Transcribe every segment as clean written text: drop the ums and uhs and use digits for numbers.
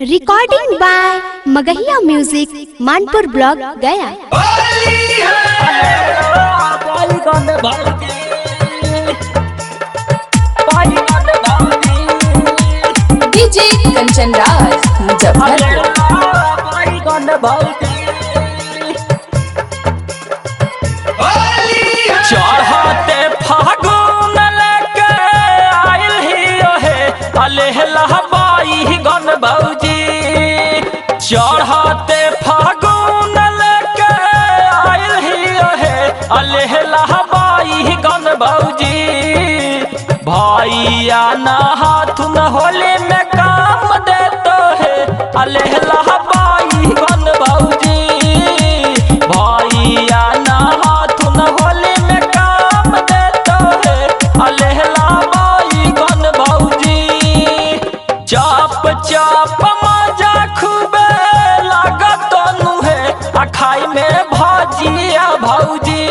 Recording by Magahiya music Manpur block Gaya. DJ Kanchan Raj चढ़ते फागुन लेके आइल ही हे अलहबाई गन भौजी। चढ़ते फागुन लेके आइल ही हे अलहबाई गन भौजी। भैया ना हाथ न होले में काम देते है अलहबाई गन भौजी। भैया ना हाथ न होले में काम देते है अलहबाई गन भौजी। चाप चाप मजा खूबे लागत है अखाई में भाजिया भौजी।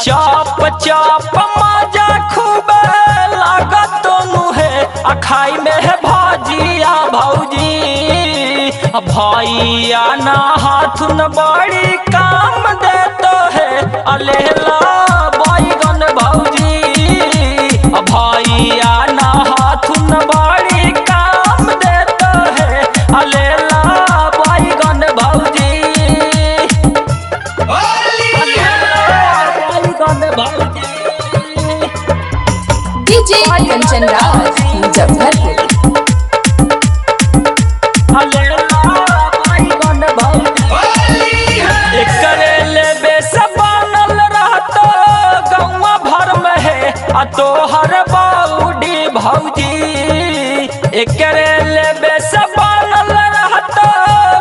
चाप चाप मजा खूबे लागत है अखाई में भाजिया भौजी। भैया ना हाथ न बड़ी काम देते है अलहला बैगन भौजी। भैया ना हाथ न बड़ी काम देते है अलहला बैगन भौजी। डीजे कंचन राज मुजफ्फरपुर। तोहर बाउडी भौजी एकरे लेबे से बनल रहत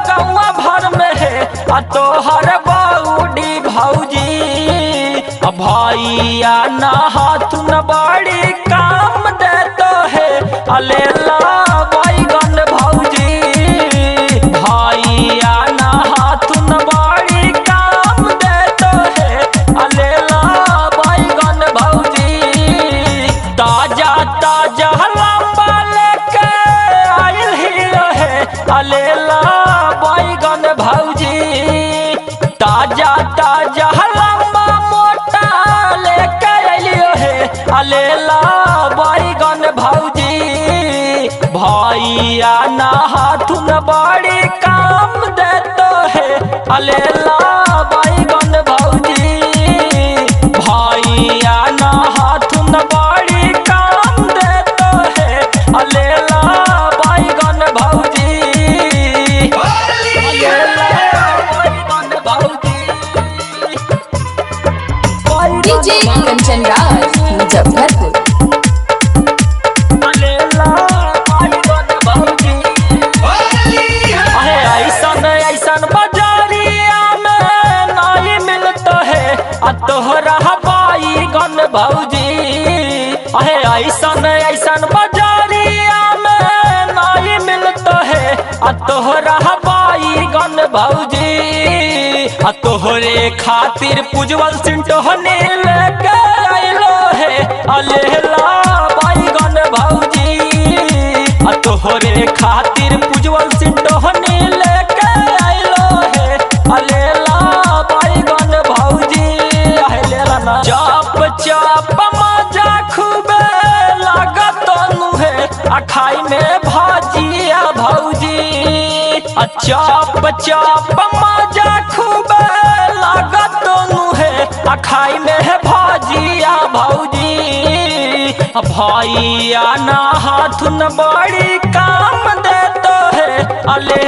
गौवा भर में है तोहर बाउडी भौजी। भैया ना हाथ न बड़ी काम देते है अलेला बैगन भौजी। भैया ना हाथ न बड़ी काम देते है अलेला बैगन भौजी। ताजा ताजा लंबा लेके आइल ही है अलेला बैगन भौजी। ताजा ताजा लंबा मोटा लेके आइल है अलेला बैगन भौजी। भैया ना हाथ न बड़ी काम देते है अलेला बैगन भौजी। भैया ना हाथ न बड़ी काम देते है अलेला बैगन भौजी। डीजे कंचन राज मुजफ्फरपुर। ऐसन बाजारिया में नहीं मिलता है तोहरा बैगन भौजी। ऐसन बाजारिया में नहीं मिलता है तोहरा बैगन भौजी। तोहरे खातिर पुजवल सिंटोहने लेके आइलो है अलहला बैगन भौजी। तोहरे खातिर पुजवल सिंटोहने लेके आइलो है अलहला बैगन भौजी। चाप चाप मजा खूबे लागत है अखाई में भाजिया भौजी। चाप चाप मजा खूबे लागत है अखाई में भाजिया भौजी। भैया ना हाथ न बड़ी काम देते है अले